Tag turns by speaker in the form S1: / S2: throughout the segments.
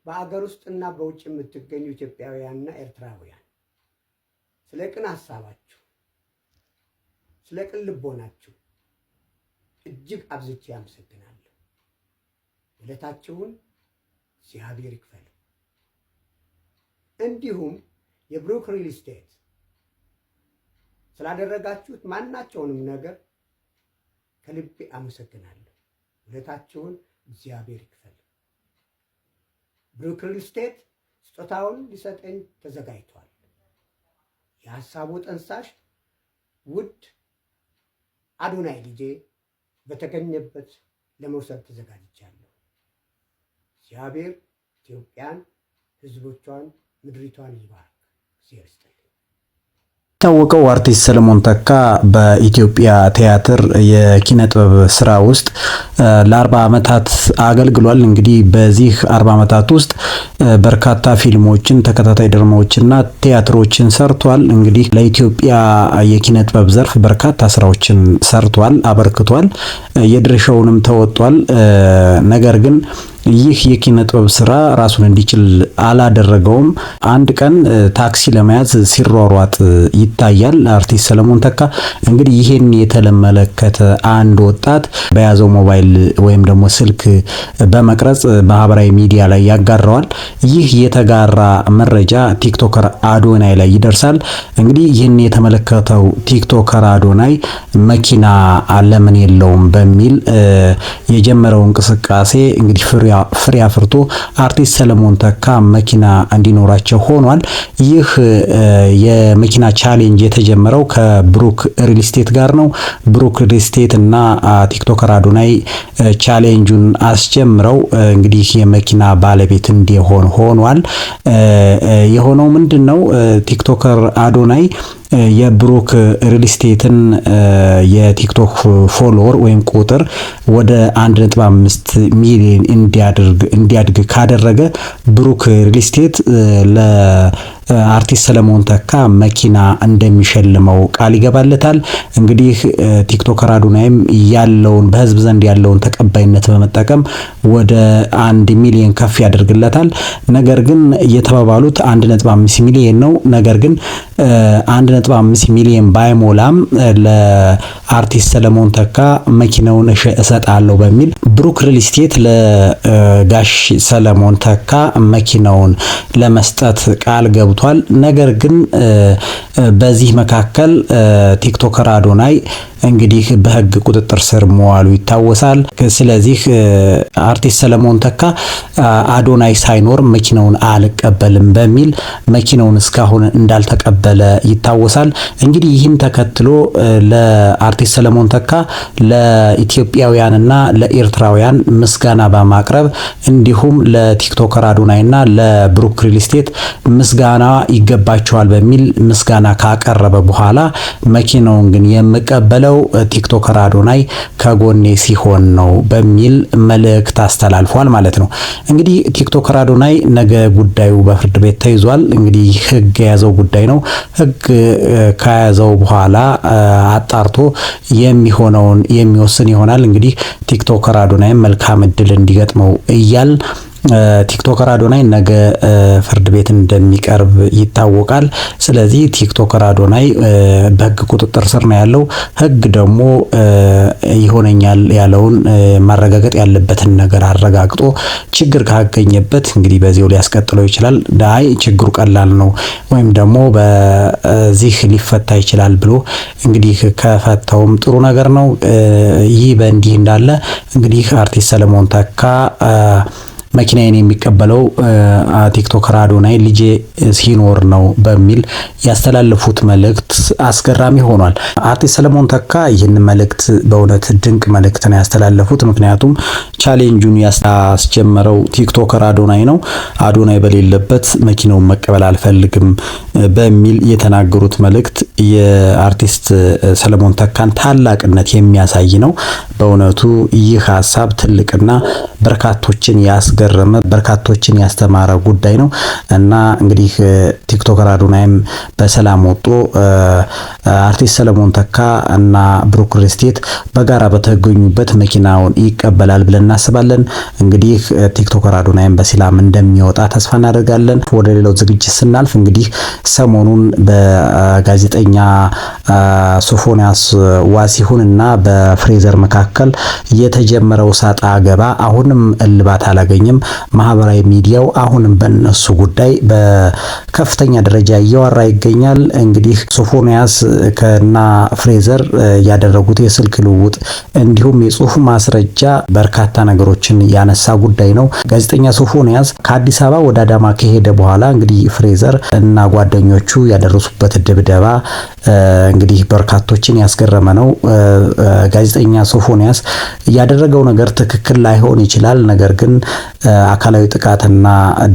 S1: በአገር ውስጥና በውጭ የምትገኙ ኢትዮጵያውያንና ኤርትራውያን ስለ ቅን ሐሳባችሁ፣ ስለ ቅን ልቦናችሁ እጅግ አብዝቼ አመሰግናለሁ። ውለታችሁን እግዚአብሔር ይክፈል። እንዲሁም የብሩክ ሪል ስቴት ስላደረጋችሁት ማናቸውንም ነገር ከልቤ አመሰግናለሁ። ውለታችሁን እግዚአብሔር ይክፈል። ብሩክ ሪል ስቴት ስጦታውን ሊሰጠኝ ተዘጋጅቷል። የሐሳቡ ጠንሳሽ ውድ አዶናይ ልጄ በተገኘበት ለመውሰድ ተዘጋጅቻለሁ። እግዚአብሔር ኢትዮጵያን፣ ሕዝቦቿን፣ ምድሪቷን ይባርክ። እግዚአብሔር ይስጥልኝ።
S2: ታወቀው አርቲስት ሰለሞን ተካ በኢትዮጵያ ቲያትር የኪነ ጥበብ ስራ ውስጥ ለ40 ዓመታት አገልግሏል። እንግዲህ በዚህ 40 ዓመታት ውስጥ በርካታ ፊልሞችን፣ ተከታታይ ድራማዎችና ቲያትሮችን ሰርቷል። እንግዲህ ለኢትዮጵያ የኪነ ጥበብ ዘርፍ በርካታ ስራዎችን ሰርቷል፣ አበርክቷል፣ የድርሻውንም ተወጧል። ነገር ግን ይህ የኪነ ጥበብ ስራ ራሱን እንዲችል አላደረገውም። አንድ ቀን ታክሲ ለመያዝ ሲሯሯጥ ይታያል አርቲስት ሰለሞን ተካ። እንግዲህ ይሄን የተመለከተ አንድ ወጣት በያዘው ሞባይል ወይም ደግሞ ስልክ በመቅረጽ ማህበራዊ ሚዲያ ላይ ያጋራዋል። ይህ የተጋራ መረጃ ቲክቶከር አዶናይ ላይ ይደርሳል። እንግዲህ ይህን የተመለከተው ቲክቶከር አዶናይ መኪና ለምን የለውም በሚል የጀመረው እንቅስቃሴ እንግዲህ ፍሬ አፍርቶ አርቲስት ሰለሞን ተካ መኪና እንዲኖራቸው ሆኗል። ይህ የመኪና ቻሌንጅ የተጀመረው ከብሩክ ሪል ስቴት ጋር ነው። ብሩክ ሪል ስቴት እና ቲክቶከር አዶናይ ቻሌንጁን አስጀምረው እንግዲህ የመኪና ባለቤት እንዲሆን ሆኗል። የሆነው ምንድነው? ቲክቶከር አዶናይ የብሩክ ሪል ስቴትን የቲክቶክ ፎሎወር ወይም ቁጥር ወደ 1.5 ሚሊዮን እንዲያድግ ካደረገ ብሩክ ሪል ስቴት ለአርቲስት ሰለሞን ተካ መኪና እንደሚሸልመው ቃል ይገባለታል። እንግዲህ ቲክቶከር አዶናይም ያለውን በህዝብ ዘንድ ያለውን ተቀባይነት በመጠቀም ወደ 1 ሚሊዮን ከፍ ያደርግለታል። ነገር ግን የተባባሉት 1.5 ሚሊዮን ነው። ነገር ግን 1.5 ሚሊዮን ባይሞላም ለአርቲስት ሰለሞን ተካ መኪናውን እሰጣለሁ በሚል ብሩክ ሪል ስቴት ለጋሽ ሰለሞን ተካ መኪናውን ለመስጠት ቃል ገብቷል። ነገር ግን በዚህ መካከል ቲክቶከር አዶናይ እንግዲህ በህግ ቁጥጥር ስር መዋሉ ይታወሳል። ስለዚህ አርቲስት ሰለሞን ተካ አዶናይ ሳይኖር መኪናውን አልቀበልም በሚል መኪናውን እስካሁን እንዳልተቀበለ ይታወሳል። እንግዲህ ይህን ተከትሎ ለአርቲስት ሰለሞን ተካ ለኢትዮጵያውያንና ለኤርትራውያን ምስጋና በማቅረብ እንዲሁም ለቲክቶከር አዶናይና ለብሩክ ሪል ስቴት ምስጋና ይገባቸዋል በሚል ምስጋና ካቀረበ በኋላ መኪናውን ግን የምቀበለው ቲክቶከር አዶናይ ከጎኔ ሲሆን ነው በሚል መልእክት አስተላልፏል ማለት ነው። እንግዲህ ቲክቶከር አዶናይ ነገ ጉዳዩ በፍርድ ቤት ተይዟል። እንግዲህ ህግ የያዘው ጉዳይ ነው። ህግ ከያዘው በኋላ አጣርቶ የሚሆነውን የሚወስን ይሆናል። እንግዲህ ቲክቶከር አዶናይ መልካም እድል እንዲገጥመው እያል ቲክቶከር አዶናይ ነገ ፍርድ ቤት እንደሚቀርብ ይታወቃል። ስለዚህ ቲክቶከር አዶናይ በህግ ቁጥጥር ስር ነው ያለው። ህግ ደግሞ ይሆነኛል ያለውን ማረጋገጥ ያለበትን ነገር አረጋግጦ ችግር ካገኘበት እንግዲህ በዚሁ ሊያስቀጥለው ይችላል። ዳይ ችግሩ ቀላል ነው ወይም ደግሞ በዚህ ሊፈታ ይችላል ብሎ እንግዲህ ከፈታውም ጥሩ ነገር ነው። ይህ በእንዲህ እንዳለ እንግዲህ አርቲስት ሰለሞን ተካ መኪናዬን የሚቀበለው ቲክቶከር አዶናይ ልጄ ሲኖር ነው በሚል ያስተላለፉት መልእክት አስገራሚ ሆኗል። አርቲስት ሰለሞን ተካ ይህን መልእክት በእውነት ድንቅ መልእክት ነው ያስተላለፉት። ምክንያቱም ቻሌንጁን ያስጀመረው ቲክቶከር አዶናይ ነው። አዶናይ በሌለበት መኪናውን መቀበል አልፈልግም በሚል የተናገሩት መልእክት የአርቲስት ሰለሞን ተካን ታላቅነት የሚያሳይ ነው። በእውነቱ ይህ ሀሳብ ትልቅና በርካቶችን ያስገ ያስገረመ በርካቶችን ያስተማረ ጉዳይ ነው እና እንግዲህ ቲክቶከር አዶናይም በሰላም ወጥቶ አርቲስት ሰለሞን ተካ እና ብሩክ ሪልስቴት በጋራ በተገኙበት መኪናውን ይቀበላል ብለን እናስባለን። እንግዲህ ቲክቶከር አዶናይም በሰላም እንደሚወጣ ተስፋ እናደርጋለን። ወደ ሌላው ዝግጅት ስናልፍ እንግዲህ ሰሞኑን በጋዜጠኛ ሶፎንያስ ዋሲሁን እና በፍሬዘር መካከል የተጀመረው ሳጣ ገባ አሁንም እልባት አላገኘም። ማህበራዊ ሚዲያው አሁንም በእነሱ ጉዳይ በከፍተኛ ደረጃ እያወራ ይገኛል። እንግዲህ ሶፎንያስ ከና ፍሬዘር ያደረጉት የስልክ ልውውጥ እንዲሁም የጽሁፍ ማስረጃ በርካታ ነገሮችን ያነሳ ጉዳይ ነው። ጋዜጠኛ ሶፎንያስ ከአዲስ አበባ ወደ አዳማ ከሄደ በኋላ እንግዲህ ፍሬዘር እና ጓደኞቹ ያደረሱበት ድብደባ እንግዲህ በርካቶችን ያስገረመ ነው። ጋዜጠኛ ሶፎንያስ ያደረገው ነገር ትክክል ላይሆን ይችላል። ነገር ግን አካላዊ ጥቃትና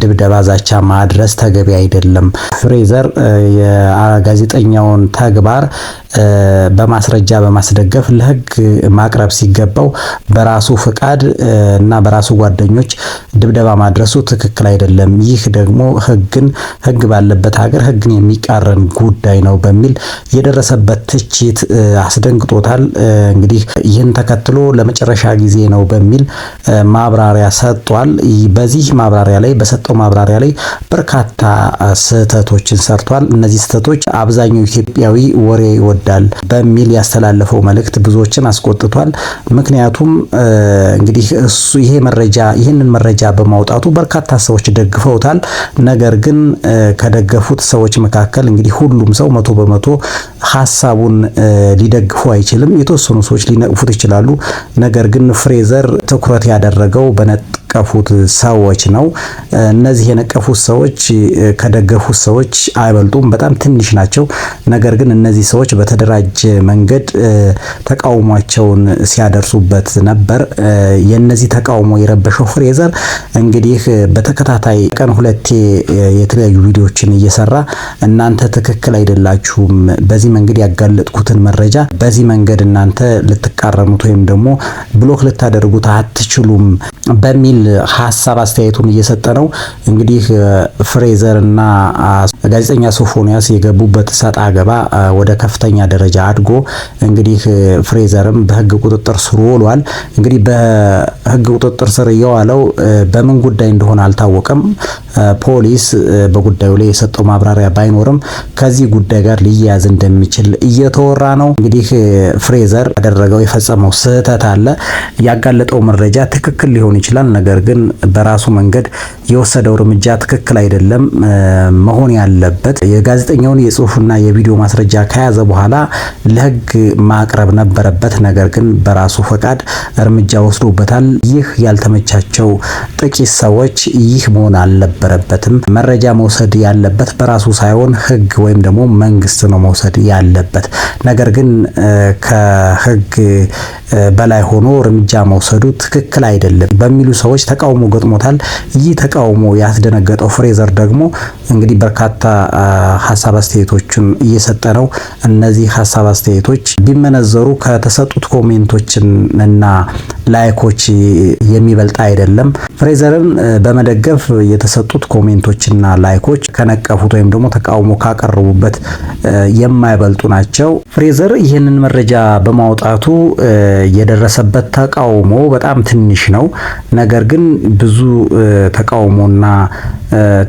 S2: ድብደባ፣ ዛቻ ማድረስ ተገቢ አይደለም። ፍሬዘር የጋዜጠኛውን ተግባር በማስረጃ በማስደገፍ ለህግ ማቅረብ ሲገባው በራሱ ፍቃድ እና በራሱ ጓደኞች ድብደባ ማድረሱ ትክክል አይደለም። ይህ ደግሞ ህግ ባለበት ሀገር ህግን የሚቃረን ጉዳይ ነው በሚል የደረሰበት ትችት አስደንግጦታል። እንግዲህ ይህን ተከትሎ ለመጨረሻ ጊዜ ነው በሚል ማብራሪያ ሰጥቷል። በዚህ ማብራሪያ ላይ በሰጠው ማብራሪያ ላይ በርካታ ስህተቶችን ሰርቷል። እነዚህ ስህተቶች አብዛኛው ኢትዮጵያዊ ወሬ ይወዳል በሚል ያስተላለፈው መልእክት ብዙዎችን አስቆጥቷል። ምክንያቱም እንግዲህ እሱ ይህንን መረጃ በማውጣቱ በርካታ ሰዎች ደግፈውታል። ነገር ግን ከደገፉት ሰዎች መካከል እንግዲህ ሁሉም ሰው 100% ሐሳቡን ሊደግፉ አይችልም። የተወሰኑ ሰዎች ሊነቅፉት ይችላሉ። ነገር ግን ፍሬዘር ትኩረት ያደረገው በነቀፉት ሰዎች ነው። እነዚህ የነቀፉት ሰዎች ከደገፉት ሰዎች አይበልጡም፣ በጣም ትንሽ ናቸው። ነገር ግን እነዚህ ሰዎች በተደራጀ መንገድ ተቃውሟቸውን ሲያደርሱበት ነበር። የነዚህ ተቃውሞ የረበሸው ፍሬዘር እንግዲህ በተከታታይ ቀን 2 የተለያዩ ቪዲዮዎችን እየሰራ እናንተ ትክክል አይደላችሁም፣ በዚህ መንገድ ያጋለጥኩትን መረጃ በዚህ መንገድ እናንተ ልትቃረኑት ወይም ደግሞ ብሎክ ልታደርጉት አትችሉም በሚል ሐሳብ አስተያየቱን እየሰጠ ነው። እንግዲህ ፍሬዘር እና ጋዜጠኛ ሶፎንያስ የገቡበት ሰጣ ገባ ወደ ከፍተኛ ደረጃ አድጎ እንግዲህ ፍሬዘርም በህግ ቁጥጥር ስር ውሏል። እንግዲህ በህግ ቁጥጥር ስር የዋለው በምን ጉዳይ እንደሆነ አልታወቀም። ፖሊስ በጉዳዩ ላይ የሰጠው ማብራሪያ ባይኖርም ከዚህ ጉዳይ ጋር ሊያያዝ እንደሚችል እየተወራ ነው። እንግዲህ ፍሬዘር ያደረገው የፈጸመው ስህተት አለ። ያጋለጠው መረጃ ትክክል ሊሆን ይችላል። ነገር ግን በራሱ መንገድ የወሰደው እርምጃ ትክክል አይደለም። መሆን ያለበት የጋዜጠኛውን የጽሁፍና የቪዲዮ ማስረጃ ከያዘ በኋላ ለህግ ማቅረብ ነበረበት። ነገር ግን በራሱ ፈቃድ እርምጃ ወስዶበታል። ይህ ያልተመቻቸው ጥቂት ሰዎች ይህ መሆን አልነበረበትም። መረጃ መውሰድ ያለበት በራሱ ሳይሆን ህግ ወይም ደግሞ መንግስት ነው መውሰድ ያለበት። ነገር ግን ከህግ በላይ ሆኖ እርምጃ መውሰዱ ትክክል አይደለም በሚሉ ሰዎች ተቃውሞ ገጥሞታል። ይህ ተቃውሞ ያስደነገጠው ፍሬዘር ደግሞ እንግዲህ በርካታ ሀሳብ አስተያየቶችን እየሰጠ ነው። እነዚህ ሀሳብ አስተያየቶች ቢመነዘሩ ከተሰጡት ኮሜንቶችን እና ላይኮች የሚበልጥ አይደለም። ፍሬዘርን በመደገፍ የተሰጡት ኮሜንቶችና ላይኮች ከነቀፉት ወይም ደግሞ ተቃውሞ ካቀረቡበት የማይበልጡ ናቸው። ፍሬዘር ይህንን መረጃ በማውጣቱ የደረሰበት ተቃውሞ በጣም ትንሽ ነው። ነገር ግን ብዙ ተቃውሞና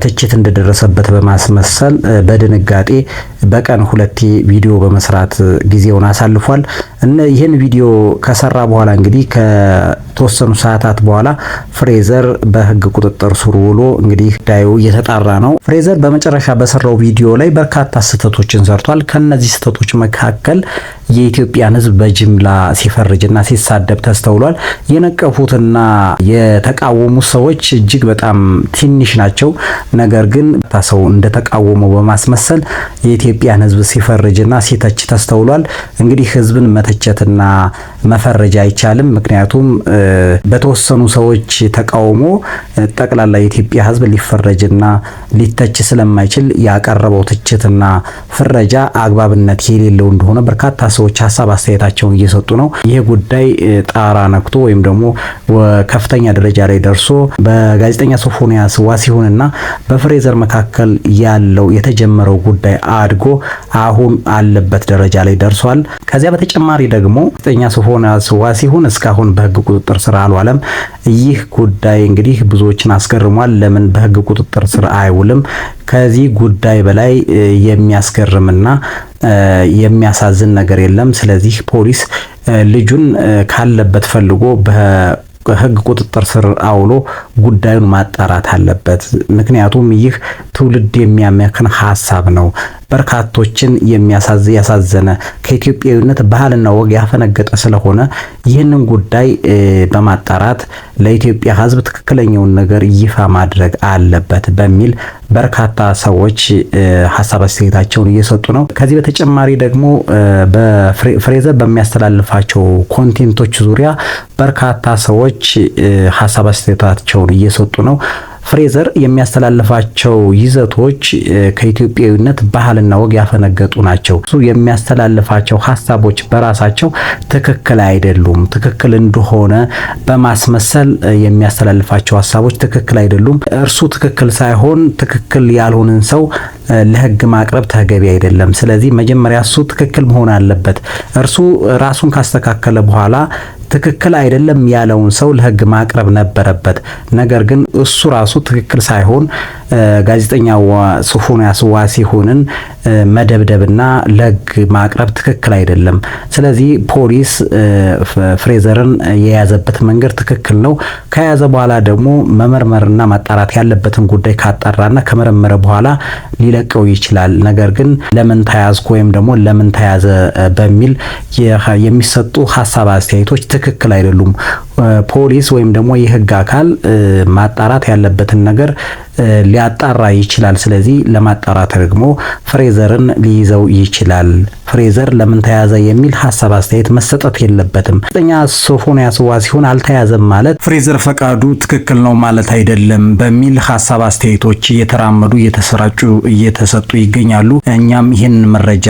S2: ትችት እንደደረሰበት በማስመሰል በድንጋጤ በቀን 2 ቪዲዮ በመስራት ጊዜውን አሳልፏል። ይህን ቪዲዮ ከሰራ በኋላ እንግዲህ ከተወሰኑ ሰዓታት በኋላ ፍሬዘር በህግ ቁጥጥር ስር ውሎ እንግዲህ ጉዳዩ እየተጣራ ነው። ፍሬዘር በመጨረሻ በሰራው ቪዲዮ ላይ በርካታ ስህተቶችን ሰርቷል። ከነዚህ ስህተቶች መካከል የኢትዮጵያን ሕዝብ በጅምላ ሲፈርጅና ሲሳደብ ተስተውሏል። የነቀፉትና የተቃወሙ ሰዎች እጅግ በጣም ትንሽ ናቸው። ነገር ግን ታሰው እንደተቃወመው በማስመሰል የኢትዮጵያን ሕዝብ ሲፈርጅና ሲተች ተስተውሏል። እንግዲህ ሕዝብን መተቸትና መፈረጅ አይቻልም። ምክንያቱም በተወሰኑ ሰዎች ተቃውሞ ጠቅላላ የኢትዮጵያ ሕዝብ ሊፈረጅና ሊተች ስለማይችል ያቀረበው ትችትና ፍረጃ አግባብነት የሌለው እንደሆነ በርካታ ሰዎች ሀሳብ አስተያየታቸውን እየሰጡ ነው። ይህ ጉዳይ ጣራ ነክቶ ወይም ደግሞ ከፍተኛ ደረጃ ላይ ደርሶ በጋዜጠኛ ሶፎንያስ ዋሲሁንና በፍሬዘር መካከል ያለው የተጀመረው ጉዳይ አድጎ አሁን አለበት ደረጃ ላይ ደርሷል። ከዚያ በተጨማሪ ደግሞ ጋዜጠኛ ሶፎንያስ ዋሲሁን እስካሁን በህግ ቁጥጥር ስር አልዋለም። ይህ ጉዳይ እንግዲህ ብዙዎችን አስገርሟል። ለምን በህግ ቁጥጥር ስር አይውልም? ከዚህ ጉዳይ በላይ የሚያስገርምና የሚያሳዝን ነገር የለም። ስለዚህ ፖሊስ ልጁን ካለበት ፈልጎ በህግ ቁጥጥር ስር አውሎ ጉዳዩን ማጣራት አለበት። ምክንያቱም ይህ ትውልድ የሚያመክን ሀሳብ ነው። በርካቶችን ያሳዘነ ከኢትዮጵያዊነት ባህልና ወግ ያፈነገጠ ስለሆነ ይህንን ጉዳይ በማጣራት ለኢትዮጵያ ሕዝብ ትክክለኛውን ነገር ይፋ ማድረግ አለበት በሚል በርካታ ሰዎች ሀሳብ አስተያየታቸውን እየሰጡ ነው። ከዚህ በተጨማሪ ደግሞ በፍሬዘር በሚያስተላልፋቸው ኮንቴንቶች ዙሪያ በርካታ ሰዎች ሀሳብ አስተያየታቸውን እየሰጡ ነው። ፍሬዘር የሚያስተላልፋቸው ይዘቶች ከኢትዮጵያዊነት ባህልና ወግ ያፈነገጡ ናቸው። እሱ የሚያስተላልፋቸው ሀሳቦች በራሳቸው ትክክል አይደሉም። ትክክል እንደሆነ በማስመሰል የሚያስተላልፋቸው ሀሳቦች ትክክል አይደሉም። እርሱ ትክክል ሳይሆን ትክክል ያልሆነን ሰው ለህግ ማቅረብ ተገቢ አይደለም። ስለዚህ መጀመሪያ እሱ ትክክል መሆን አለበት። እርሱ ራሱን ካስተካከለ በኋላ ትክክል አይደለም ያለውን ሰው ለህግ ማቅረብ ነበረበት። ነገር ግን እሱ ራሱ ትክክል ሳይሆን ጋዜጠኛ ሶፎንያስ ዋሲሁንን መደብደብና ለህግ ማቅረብ ትክክል አይደለም። ስለዚህ ፖሊስ ፍሬዘርን የያዘበት መንገድ ትክክል ነው። ከያዘ በኋላ ደግሞ መመርመርና ማጣራት ያለበትን ጉዳይ ካጣራና ከመረመረ በኋላ ሊለቀው ይችላል። ነገር ግን ለምን ተያዝኩ ወይም ደግሞ ለምን ተያዘ በሚል የሚሰጡ ሀሳብ አስተያየቶች ትክክል አይደሉም። ፖሊስ ወይም ደግሞ የህግ አካል ማጣራት ያለበትን ነገር ሊያጣራ ይችላል። ስለዚህ ለማጣራት ደግሞ ፍሬዘርን ሊይዘው ይችላል። ፍሬዘር ለምን ተያዘ የሚል ሀሳብ አስተያየት መሰጠት የለበትም። ጋዜጠኛ ሶፎንያስ ዋሲሁን አልተያዘም ማለት ፍሬዘር ፈቃዱ ትክክል ነው ማለት አይደለም በሚል ሀሳብ አስተያየቶች እየተራመዱ እየተሰራጩ እየተሰጡ ይገኛሉ። እኛም ይህን መረጃ